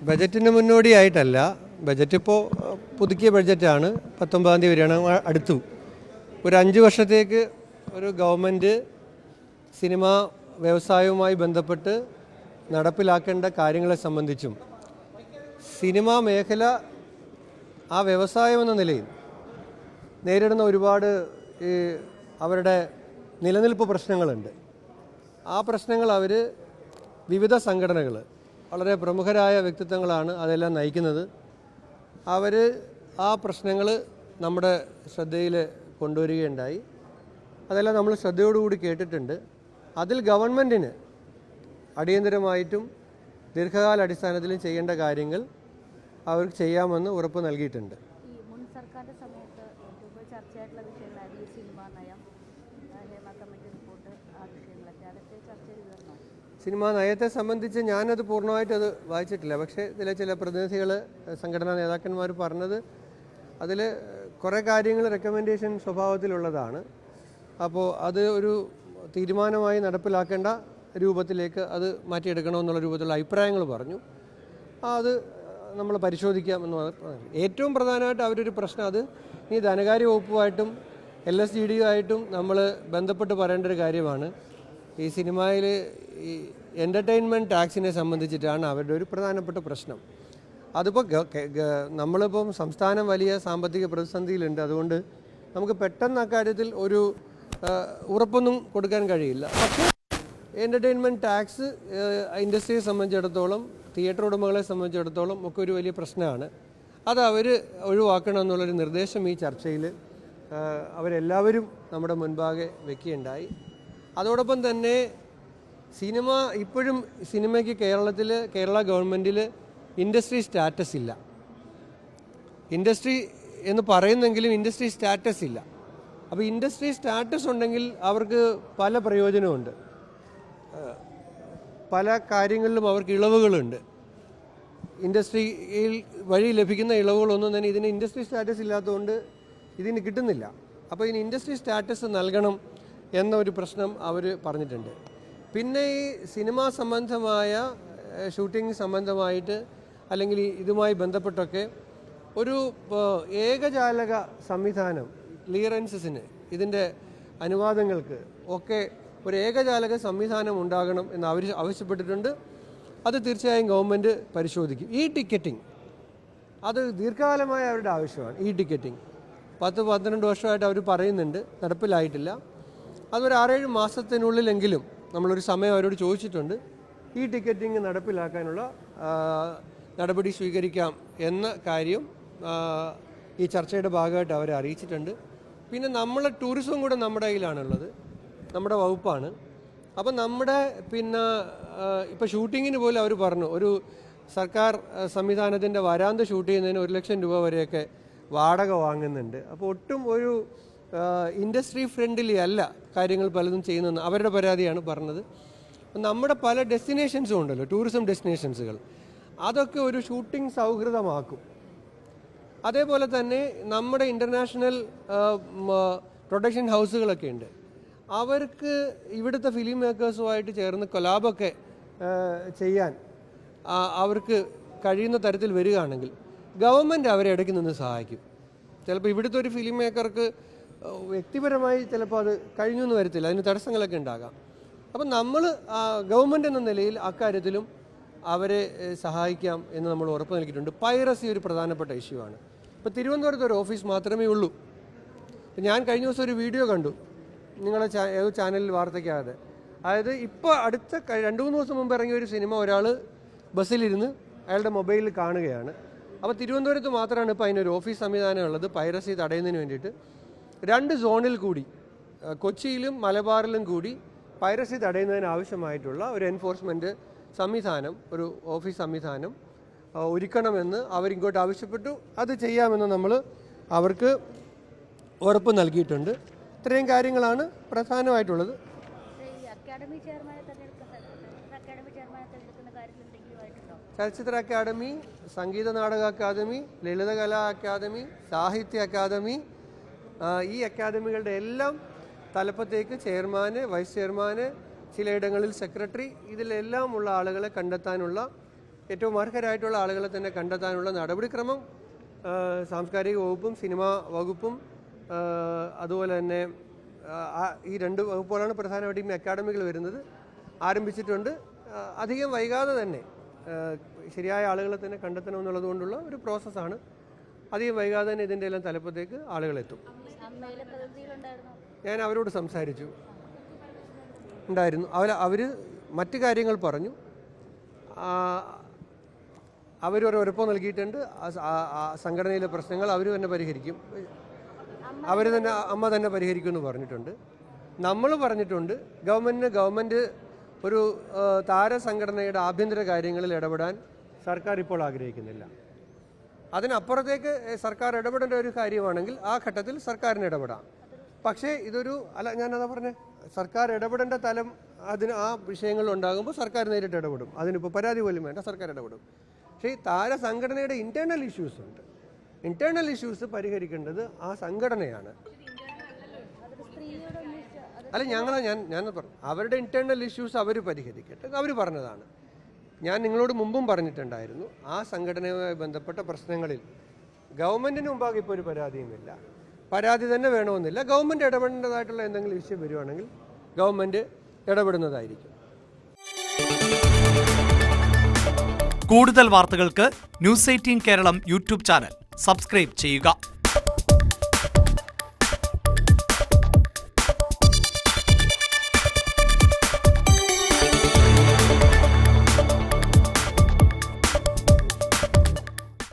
ബജറ്റിന് മുന്നോടിയായിട്ടല്ല. ബജറ്റ് ഇപ്പോൾ പുതുക്കിയ ബഡ്ജറ്റാണ്. 19-ാം തീയതി വരെയാണ് അടുത്തു. ഒരു 5 വർഷത്തേക്ക് ഒരു ഗവൺമെൻറ് സിനിമാ വ്യവസായവുമായി ബന്ധപ്പെട്ട് നടപ്പിലാക്കേണ്ട കാര്യങ്ങളെ സംബന്ധിച്ചും സിനിമാ മേഖല ആ വ്യവസായം എന്ന നിലയിൽ നേരിടുന്ന ഒരുപാട് അവരുടെ നിലനിൽപ്പ് പ്രശ്നങ്ങളുണ്ട്. ആ പ്രശ്നങ്ങൾ അവർ വിവിധ സംഘടനകൾ, വളരെ പ്രമുഖരായ വ്യക്തിത്വങ്ങളാണ് അതെല്ലാം നയിക്കുന്നത്. അവർ ആ പ്രശ്നങ്ങൾ നമ്മുടെ ശ്രദ്ധയിൽ കൊണ്ടുവരികയുണ്ടായി. അതെല്ലാം നമ്മൾ ശ്രദ്ധയോടുകൂടി കേട്ടിട്ടുണ്ട്. അതിൽ ഗവൺമെൻറ്റിന് അടിയന്തരമായിട്ടും ദീർഘകാല അടിസ്ഥാനത്തിലും ചെയ്യേണ്ട കാര്യങ്ങൾ അവർക്ക് ചെയ്യാമെന്ന് ഉറപ്പ് നൽകിയിട്ടുണ്ട്. മുൻ സർക്കാരിൻ്റെ സമയത്ത് ഏറ്റവും ചർച്ചയായിട്ടുള്ള വിഷയങ്ങളായിരുന്നു ഈ സിനിമാ നയം, ഹേമ കമ്മിറ്റി റിപ്പോർട്ട്, ആ വിഷയങ്ങളൊക്കെ അതൊക്കെ ചർച്ച ചെയ്തിരുന്നു. സിനിമാ നയത്തെ സംബന്ധിച്ച് ഞാനത് പൂർണ്ണമായിട്ടത് വായിച്ചിട്ടില്ല. പക്ഷേ ചില പ്രതിനിധികൾ, സംഘടനാ നേതാക്കന്മാർ പറഞ്ഞത് അതിൽ കുറേ കാര്യങ്ങൾ റെക്കമെൻഡേഷൻ സ്വഭാവത്തിലുള്ളതാണ്. അപ്പോൾ അത് ഒരു തീരുമാനമായി നടപ്പിലാക്കേണ്ട രൂപത്തിലേക്ക് അത് മാറ്റിയെടുക്കണമെന്നുള്ള രൂപത്തിലുള്ള അഭിപ്രായങ്ങൾ പറഞ്ഞു. അത് നമ്മൾ പരിശോധിക്കാം എന്ന് പറഞ്ഞു. ഏറ്റവും പ്രധാനമായിട്ട് അവരൊരു പ്രശ്നം, അത് ഈ ധനകാര്യ വകുപ്പുമായിട്ടും LSGD-യുമായിട്ടും നമ്മൾ ബന്ധപ്പെട്ട് പറയേണ്ട ഒരു കാര്യമാണ്. ഈ സിനിമയിൽ ഈ എൻ്റർടൈൻമെൻറ്റ് ടാക്സിനെ സംബന്ധിച്ചിട്ടാണ് അവരുടെ ഒരു പ്രധാനപ്പെട്ട പ്രശ്നം. അതിപ്പോൾ നമ്മളിപ്പം സംസ്ഥാനം വലിയ സാമ്പത്തിക പ്രതിസന്ധിയിലുണ്ട്. അതുകൊണ്ട് നമുക്ക് പെട്ടെന്ന് അക്കാര്യത്തിൽ ഒരു ഉറപ്പൊന്നും കൊടുക്കാൻ കഴിയില്ല. പക്ഷേ എൻ്റർടൈൻമെൻറ്റ് ടാക്സ് ഇൻഡസ്ട്രിയെ സംബന്ധിച്ചിടത്തോളം, തിയേറ്റർ ഉടമകളെ സംബന്ധിച്ചിടത്തോളം ഒക്കെ ഒരു വലിയ പ്രശ്നമാണ്. അത് അവർ ഒഴിവാക്കണം എന്നുള്ളൊരു നിർദ്ദേശം ഈ ചർച്ചയിൽ അവരെല്ലാവരും നമ്മുടെ മുൻപാകെ വയ്ക്കുകയുണ്ടായി. അതോടൊപ്പം തന്നെ സിനിമ ഇപ്പോഴും സിനിമയ്ക്ക് കേരള ഗവൺമെൻറ്റിൽ ഇൻഡസ്ട്രി സ്റ്റാറ്റസ് ഇല്ല. ഇൻഡസ്ട്രി എന്ന് പറയുന്നെങ്കിലും ഇൻഡസ്ട്രി സ്റ്റാറ്റസ് ഇല്ല. അപ്പോൾ ഇൻഡസ്ട്രി സ്റ്റാറ്റസ് ഉണ്ടെങ്കിൽ അവർക്ക് പല പ്രയോജനമുണ്ട്. പല കാര്യങ്ങളിലും അവർക്ക് ഇളവുകളുണ്ട്. ഇൻഡസ്ട്രിയിൽ വഴി ലഭിക്കുന്ന ഇളവുകളൊന്നും തന്നെ ഇതിന് ഇൻഡസ്ട്രി സ്റ്റാറ്റസ് ഇല്ലാത്തതുകൊണ്ട് ഇതിന് കിട്ടുന്നില്ല. അപ്പോൾ ഇതിന് ഇൻഡസ്ട്രി സ്റ്റാറ്റസ് നൽകണം എന്നൊരു പ്രശ്നം അവർ പറഞ്ഞിട്ടുണ്ട്. പിന്നെ ഈ സിനിമാ സംബന്ധമായ ഷൂട്ടിംഗ് സംബന്ധമായിട്ട് അല്ലെങ്കിൽ ഇതുമായി ബന്ധപ്പെട്ടൊക്കെ ഒരു ഏകജാലക സംവിധാനം, ക്ലിയറൻസസിന്, ഇതിൻ്റെ അനുവാദങ്ങൾക്ക് ഒക്കെ ഒരു ഏകജാലക സംവിധാനം ഉണ്ടാകണം എന്ന് അവർ ആവശ്യപ്പെട്ടിട്ടുണ്ട്. അത് തീർച്ചയായും ഗവൺമെൻറ് പരിശോധിക്കും. ഈ ടിക്കറ്റിംഗ് അത് ദീർഘകാലമായ അവരുടെ ആവശ്യമാണ്. ഈ ടിക്കറ്റിംഗ് 10-12 വർഷമായിട്ട് അവർ പറയുന്നുണ്ട്, നടപ്പിലായിട്ടില്ല. അതൊരു 6-7 മാസത്തിനുള്ളിലെങ്കിലും നമ്മളൊരു സമയം അവരോട് ചോദിച്ചിട്ടുണ്ട്. ഈ ടിക്കറ്റിംഗ് നടപ്പിലാക്കാനുള്ള നടപടി സ്വീകരിക്കാം എന്ന കാര്യം ഈ ചർച്ചയുടെ ഭാഗമായിട്ട് അവരെ അറിയിച്ചിട്ടുണ്ട്. പിന്നെ നമ്മളെ ടൂറിസവും കൂടെ നമ്മുടെ കയ്യിലാണുള്ളത്, നമ്മുടെ വകുപ്പാണ്. അപ്പം നമ്മുടെ ഇപ്പോൾ ഷൂട്ടിങ്ങിന് പോലും അവർ പറഞ്ഞു, ഒരു സർക്കാർ സംവിധാനത്തിൻ്റെ വരാന്ത ഷൂട്ട് ചെയ്യുന്നതിന് 1 ലക്ഷം രൂപ വരെയൊക്കെ വാടക വാങ്ങുന്നുണ്ട്. അപ്പോൾ ഒട്ടും ഒരു ഇൻഡസ്ട്രി ഫ്രണ്ട്ലി അല്ല കാര്യങ്ങൾ പലതും ചെയ്യുന്നതെന്ന് അവരുടെ പരാതിയാണ് പറഞ്ഞത്. നമ്മുടെ പല ഡെസ്റ്റിനേഷൻസും ഉണ്ടല്ലോ, ടൂറിസം ഡെസ്റ്റിനേഷൻസുകൾ, അതൊക്കെ ഒരു ഷൂട്ടിംഗ് സൗഹൃദമാക്കും. അതേപോലെ തന്നെ നമ്മുടെ ഇൻ്റർനാഷണൽ പ്രൊഡക്ഷൻ ഹൗസുകളൊക്കെ ഉണ്ട്. അവർക്ക് ഇവിടുത്തെ ഫിലിം മേക്കേഴ്സുമായിട്ട് ചേർന്ന് കൊലാബൊക്കെ ചെയ്യാൻ അവർക്ക് കഴിയുന്ന തരത്തിൽ വരികയാണെങ്കിൽ ഗവൺമെൻറ് അവരെ ഇടയ്ക്ക് നിന്ന് സഹായിക്കും. ചിലപ്പോൾ ഇവിടുത്തെ ഒരു ഫിലിം മേക്കർക്ക് വ്യക്തിപരമായി ചിലപ്പോൾ അത് കഴിഞ്ഞു എന്ന് വരത്തില്ല, അതിന് തടസ്സങ്ങളൊക്കെ ഉണ്ടാകാം. അപ്പം നമ്മൾ ഗവൺമെൻറ് എന്ന നിലയിൽ അക്കാര്യത്തിലും അവരെ സഹായിക്കാം എന്ന് നമ്മൾ ഉറപ്പ് നൽകിയിട്ടുണ്ട്. പൈറസി ഒരു പ്രധാനപ്പെട്ട ഇഷ്യൂ ആണ്. ഇപ്പോൾ തിരുവനന്തപുരത്ത് ഒരു ഓഫീസ് മാത്രമേ ഉള്ളൂ. ഞാൻ കഴിഞ്ഞ ദിവസം ഒരു വീഡിയോ കണ്ടു, നിങ്ങളെ ഏതോ ചാനലിൽ വാർത്തയ്ക്കാതെ. അതായത് ഇപ്പോൾ അടുത്ത 2-3 ദിവസം മുമ്പ് ഇറങ്ങിയ ഒരു സിനിമ ഒരാൾ ബസ്സിലിരുന്ന് അയാളുടെ മൊബൈലിൽ കാണുകയാണ്. അപ്പോൾ തിരുവനന്തപുരത്ത് മാത്രമാണ് ഇപ്പോൾ അതിനൊരു ഓഫീസ് സംവിധാനം ഉള്ളത്, പൈറസി തടയുന്നതിന് വേണ്ടിയിട്ട്. 2 സോണിൽ കൂടി, കൊച്ചിയിലും മലബാറിലും കൂടി പൈറസി തടയുന്നതിന് ആവശ്യമായിട്ടുള്ള ഒരു എൻഫോഴ്സ്മെൻറ്റ് സംവിധാനം, ഒരു ഓഫീസ് സംവിധാനം ഒരുക്കണമെന്ന് അവരിങ്ങോട്ട് ആവശ്യപ്പെട്ടു. അത് ചെയ്യാമെന്ന് നമ്മൾ അവർക്ക് ഉറപ്പ് നൽകിയിട്ടുണ്ട്. ഇത്രയും കാര്യങ്ങളാണ് പ്രധാനമായിട്ടുള്ളത്. ചലച്ചിത്ര academy, Sangeetha Nataka academy, Lalithakala academy, സാഹിത്യ അക്കാദമി, ഈ അക്കാദമികളുടെ എല്ലാം തലപ്പത്തേക്ക് ചെയർമാന്, വൈസ് ചെയർമാന്, ചിലയിടങ്ങളിൽ സെക്രട്ടറി, ഇതിലെല്ലാം ഉള്ള ആളുകളെ കണ്ടെത്താനുള്ള ഏറ്റവും അർഹരായിട്ടുള്ള ആളുകളെ തന്നെ കണ്ടെത്താനുള്ള നടപടിക്രമം സാംസ്കാരിക വകുപ്പും സിനിമാ വകുപ്പും അതുപോലെ തന്നെ ഈ 2 വകുപ്പുകളാണ് പ്രധാനമായിട്ടും അക്കാഡമികൾ വരുന്നത് ആരംഭിച്ചിട്ടുണ്ട്. അധികം വൈകാതെ തന്നെ ശരിയായ ആളുകളെ തന്നെ കണ്ടെത്തണമെന്നുള്ളത് കൊണ്ടുള്ള ഒരു പ്രോസസ്സാണ്. അധികം വൈകാതെ തന്നെ ഇതിൻ്റെ എല്ലാം തലപ്പത്തേക്ക് ആളുകളെത്തും. ഞാൻ അവരോട് സംസാരിച്ചു ഉണ്ടായിരുന്നു. അവർ മറ്റു കാര്യങ്ങൾ പറഞ്ഞു. അവരൊരു ഉറപ്പ് നൽകിയിട്ടുണ്ട്. സംഘടനയിലെ പ്രശ്നങ്ങൾ അവർ തന്നെ പരിഹരിക്കും. അമ്മ തന്നെ പരിഹരിക്കുമെന്ന് പറഞ്ഞിട്ടുണ്ട്. നമ്മൾ പറഞ്ഞിട്ടുണ്ട് ഗവൺമെൻറ് ഒരു താരസംഘടനയുടെ ആഭ്യന്തര കാര്യങ്ങളിൽ ഇടപെടാൻ സർക്കാർ ഇപ്പോൾ ആഗ്രഹിക്കുന്നില്ല. അതിനപ്പുറത്തേക്ക് സർക്കാർ ഇടപെടേണ്ട ഒരു കാര്യമാണെങ്കിൽ ആ ഘട്ടത്തിൽ സർക്കാരിന് ഇടപെടാം. പക്ഷേ ഞാനതാ പറഞ്ഞത്, സർക്കാർ ഇടപെടേണ്ട തലം ആ വിഷയങ്ങൾ ഉണ്ടാകുമ്പോൾ സർക്കാർ നേരിട്ട് ഇടപെടും. അതിനിപ്പോൾ പരാതി പോലും വേണ്ട, സർക്കാർ ഇടപെടും. പക്ഷേ ഈ താരസംഘടനയുടെ ഇൻറ്റേർണൽ ഇഷ്യൂസ് ഉണ്ട്. ഇൻറ്റേർണൽ ഇഷ്യൂസ് പരിഹരിക്കേണ്ടത് ആ സംഘടനയാണ്. ഞാൻ പറഞ്ഞു അവരുടെ ഇൻറ്റേർണൽ ഇഷ്യൂസ് അവർ പരിഹരിക്കട്ടെ. അവർ പറഞ്ഞതാണ്. ഞാൻ നിങ്ങളോട് മുമ്പും പറഞ്ഞിട്ടുണ്ടായിരുന്നു, ആ സംഘടനയുമായി ബന്ധപ്പെട്ട പ്രശ്നങ്ങളിൽ ഗവൺമെൻറ്റിന് മുമ്പാകെ ഇപ്പോൾ ഒരു പരാതിയുമില്ല. പരാതി തന്നെ വേണമെന്നില്ല. ഗവൺമെൻറ് ഇടപെടേണ്ടതായിട്ടുള്ള എന്തെങ്കിലും വിഷയം വരുവാണെങ്കിൽ ഗവൺമെൻറ് ഇടപെടുന്നതായിരിക്കും. കൂടുതൽ വാർത്തകൾക്ക് news 18 Keralam YouTube channel subscribe ചെയ്യുക.